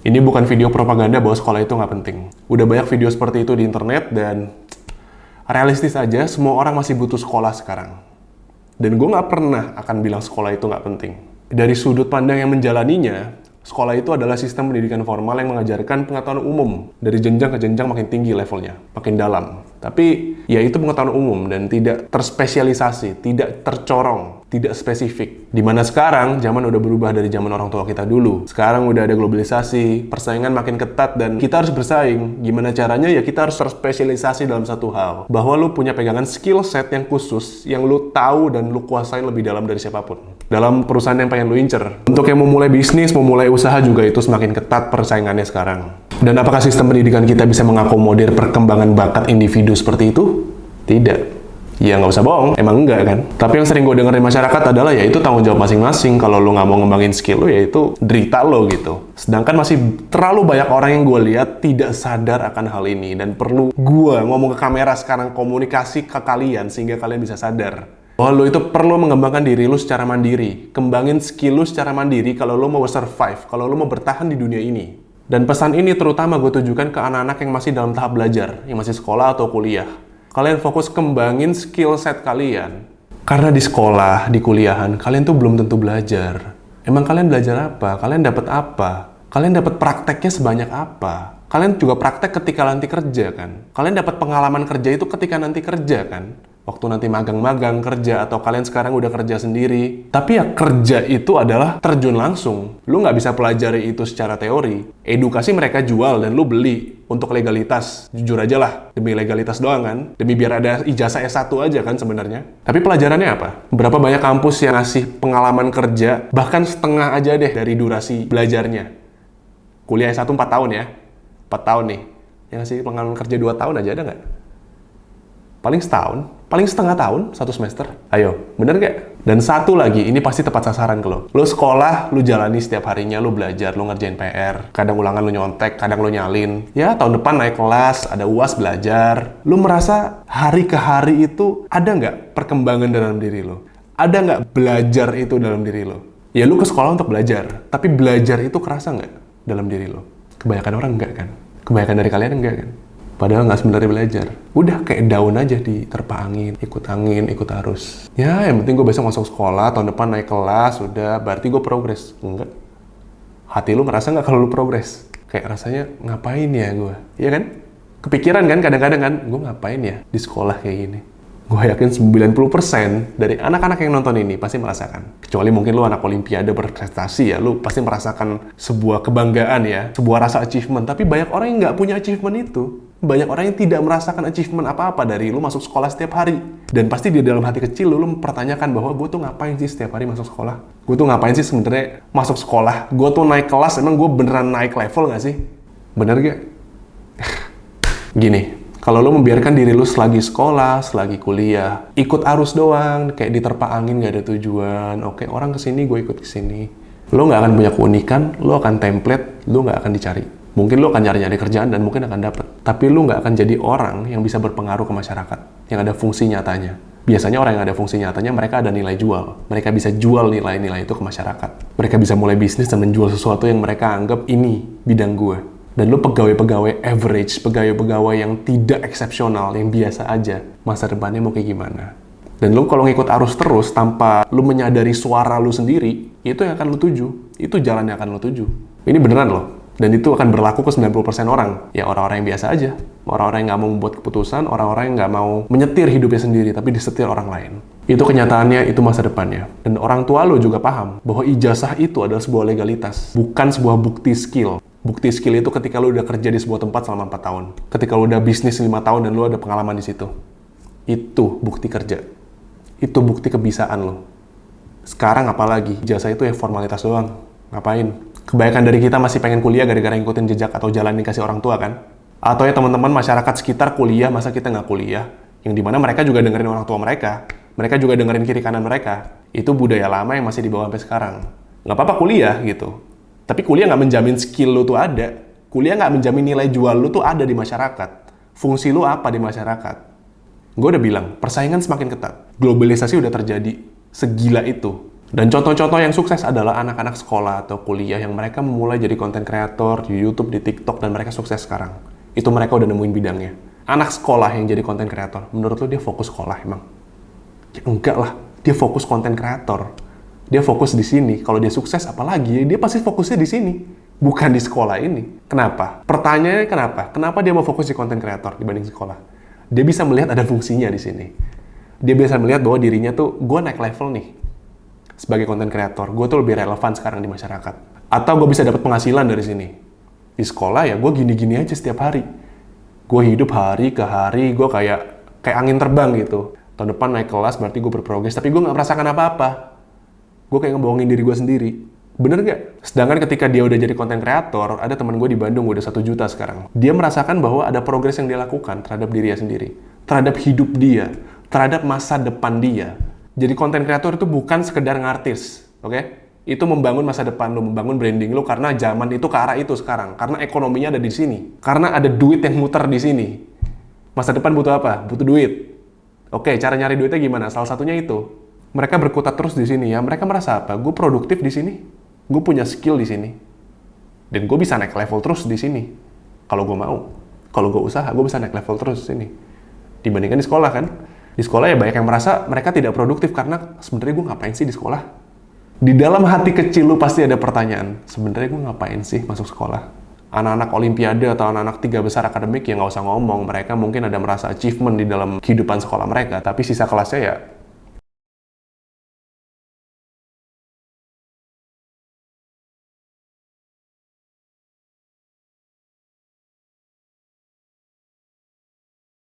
Ini bukan video propaganda bahwa sekolah itu nggak penting. Udah banyak video seperti itu di internet dan realistis aja, semua orang masih butuh sekolah sekarang. Dan gue nggak pernah akan bilang sekolah itu nggak penting. Dari sudut pandang yang menjalaninya, sekolah itu adalah sistem pendidikan formal yang mengajarkan pengetahuan umum dari jenjang ke jenjang makin tinggi levelnya, makin dalam. Tapi ya itu pengetahuan umum dan tidak terspesialisasi, tidak tercorong, tidak spesifik. Dimana sekarang zaman udah berubah dari zaman orang tua kita dulu. Sekarang udah ada globalisasi, persaingan makin ketat dan kita harus bersaing. Gimana caranya? Ya kita harus terspesialisasi dalam satu hal. Bahwa lu punya pegangan skill set yang khusus, yang lu tahu dan lu kuasain lebih dalam dari siapapun. Dalam perusahaan yang pengen lu incer. Untuk yang mau mulai bisnis, mau mulai usaha juga itu semakin ketat persaingannya sekarang. Dan apakah sistem pendidikan kita bisa mengakomodir perkembangan bakat individu seperti itu? Tidak. Ya nggak usah bohong, emang enggak kan? Tapi yang sering gue denger di masyarakat adalah ya itu tanggung jawab masing-masing. Kalau lu nggak mau ngembangin skill lu, ya itu derita lo gitu. Sedangkan masih terlalu banyak orang yang gue lihat tidak sadar akan hal ini. Dan perlu gue ngomong ke kamera sekarang, komunikasi ke kalian sehingga kalian bisa sadar bahwa lo itu perlu mengembangkan diri lo secara mandiri. Kembangin skill lo secara mandiri kalau lo mau survive, kalau lo mau bertahan di dunia ini. Dan pesan ini terutama gue tujukan ke anak-anak yang masih dalam tahap belajar, yang masih sekolah atau kuliah. Kalian fokus kembangin skill set kalian. Karena di sekolah, di kuliahan, kalian tuh belum tentu belajar. Emang kalian belajar apa? Kalian dapat apa? Kalian dapat prakteknya sebanyak apa? Kalian juga praktek ketika nanti kerja kan? Kalian dapat pengalaman kerja itu ketika nanti kerja kan? Waktu nanti magang-magang kerja atau kalian sekarang udah kerja sendiri. Tapi ya kerja itu adalah terjun langsung. Lu nggak bisa pelajari itu secara teori. Edukasi mereka jual dan lu beli untuk legalitas. Jujur aja lah, demi legalitas doang kan. Demi biar ada ijazah S1 aja kan sebenarnya. Tapi pelajarannya apa? Berapa banyak kampus yang ngasih pengalaman kerja, bahkan setengah aja deh dari durasi belajarnya. Kuliah S1 4 tahun ya. 4 tahun nih. Yang ngasih pengalaman kerja 2 tahun aja ada nggak? Paling setahun, paling setengah tahun, 1 semester. Ayo, bener gak? Dan satu lagi, ini pasti tepat sasaran ke lo. Lo sekolah, lo jalani setiap harinya, lo belajar, lo ngerjain PR. Kadang ulangan lo nyontek, kadang lo nyalin. Ya, tahun depan naik kelas, ada UAS belajar. Lo merasa hari ke hari itu ada nggak perkembangan dalam diri lo? Ada nggak belajar itu dalam diri lo? Ya, lo ke sekolah untuk belajar. Tapi belajar itu kerasa nggak dalam diri lo? Kebanyakan orang nggak kan? Kebanyakan dari kalian enggak kan? Padahal nggak sebenarnya belajar. Udah kayak daun aja diterpa angin, ikut arus. Ya, yang penting gue besok masuk sekolah, tahun depan naik kelas, udah, berarti gue progres. Enggak. Hati lu ngerasa nggak kalau lu progres? Kayak rasanya, ngapain ya gue? Iya kan? Kepikiran kan kadang-kadang kan, gue ngapain ya di sekolah kayak gini? Gue yakin 90% dari anak-anak yang nonton ini pasti merasakan. Kecuali mungkin lu anak olimpiade berprestasi ya, lu pasti merasakan sebuah kebanggaan ya, sebuah rasa achievement. Tapi banyak orang yang nggak punya achievement itu. Banyak orang yang tidak merasakan achievement apa-apa dari lu masuk sekolah setiap hari. Dan pasti di dalam hati kecil lu mempertanyakan bahwa gue tuh ngapain sih setiap hari masuk sekolah? Gue tuh ngapain sih sebenarnya masuk sekolah? Gue tuh naik kelas, emang gue beneran naik level nggak sih? Bener gak? Gini, kalau lo membiarkan diri lo selagi sekolah, selagi kuliah, ikut arus doang, kayak diterpa angin gak ada tujuan, oke, orang kesini, gue ikut kesini. Lo gak akan punya keunikan, lo akan template, lo gak akan dicari. Mungkin lo akan nyari-nyari kerjaan dan mungkin akan dapet. Tapi lo gak akan jadi orang yang bisa berpengaruh ke masyarakat, yang ada fungsi nyatanya. Biasanya orang yang ada fungsi nyatanya, mereka ada nilai jual. Mereka bisa jual nilai-nilai itu ke masyarakat. Mereka bisa mulai bisnis dan menjual sesuatu yang mereka anggap ini bidang gue. Dan lu pegawai-pegawai average, pegawai-pegawai yang tidak eksepsional, yang biasa aja, masa depannya mau kayak gimana? Dan lu kalau ngikut arus terus tanpa lu menyadari suara lu sendiri, itu yang akan lu tuju. Itu jalan yang akan lu tuju. Ini beneran loh. Dan itu akan berlaku ke 90% orang. Ya orang-orang yang biasa aja. Orang-orang yang nggak mau membuat keputusan, orang-orang yang nggak mau menyetir hidupnya sendiri, tapi disetir orang lain. Itu kenyataannya, itu masa depannya. Dan orang tua lu juga paham bahwa ijazah itu adalah sebuah legalitas, bukan sebuah bukti skill. Bukti skill itu ketika lu udah kerja di sebuah tempat selama 4 tahun. Ketika lu udah bisnis 5 tahun dan lu ada pengalaman di situ. Itu bukti kerja. Itu bukti kebisaan lu. Sekarang apalagi, ijazah itu ya formalitas doang. Ngapain? Kebanyakan dari kita masih pengen kuliah gara-gara ngikutin jejak atau jalan yang dikasih orang tua kan? Atau ya teman-teman masyarakat sekitar kuliah, masa kita nggak kuliah? Yang dimana mereka juga dengerin orang tua mereka. Mereka juga dengerin kiri kanan mereka. Itu budaya lama yang masih dibawa sampai sekarang. Nggak apa-apa kuliah gitu. Tapi kuliah nggak menjamin skill lu tuh ada. Kuliah nggak menjamin nilai jual lu tuh ada di masyarakat. Fungsi lu apa di masyarakat? Gue udah bilang, persaingan semakin ketat. Globalisasi udah terjadi segila itu. Dan contoh-contoh yang sukses adalah anak-anak sekolah atau kuliah yang mereka memulai jadi content creator di YouTube, di TikTok, dan mereka sukses sekarang. Itu mereka udah nemuin bidangnya. Anak sekolah yang jadi content creator, menurut lo dia fokus sekolah emang? Ya enggak lah, dia fokus content creator. Dia fokus di sini. Kalau dia sukses apalagi, dia pasti fokusnya di sini. Bukan di sekolah ini. Kenapa? Pertanyaannya kenapa? Kenapa dia mau fokus di content creator dibanding sekolah? Dia bisa melihat ada fungsinya di sini. Dia bisa melihat bahwa dirinya tuh, gue naik level nih. Sebagai content creator, gue tuh lebih relevan sekarang di masyarakat. Atau gue bisa dapat penghasilan dari sini. Di sekolah ya gue gini-gini aja setiap hari. Gue hidup hari ke hari, gue kayak angin terbang gitu. Tahun depan naik kelas berarti gue berprogres, tapi gue nggak merasakan apa-apa. Gue kayak ngebohongin diri gue sendiri. Bener nggak? Sedangkan ketika dia udah jadi content creator, ada teman gue di Bandung udah 1 juta sekarang. Dia merasakan bahwa ada progres yang dia lakukan terhadap dirinya sendiri, terhadap hidup dia, terhadap masa depan dia. Jadi content creator itu bukan sekedar ngartis, oke? Itu membangun masa depan lo, membangun branding lo karena zaman itu ke arah itu sekarang. Karena ekonominya ada di sini. Karena ada duit yang muter di sini. Masa depan butuh apa? Butuh duit. Oke, cara nyari duitnya gimana? Salah satunya itu. Mereka berkutat terus di sini ya. Mereka merasa apa? Gue produktif di sini. Gue punya skill di sini. Dan gue bisa naik level terus di sini. Kalau gue mau. Kalau gue usaha, gue bisa naik level terus di sini. Dibandingkan di sekolah kan? Di sekolah ya banyak yang merasa mereka tidak produktif karena sebenarnya gue ngapain sih di sekolah? Di dalam hati kecil lu pasti ada pertanyaan, sebenarnya gue ngapain sih masuk sekolah? Anak-anak olimpiade atau anak-anak 3 besar akademik yang nggak usah ngomong, mereka mungkin ada merasa achievement di dalam kehidupan sekolah mereka, tapi sisa kelasnya ya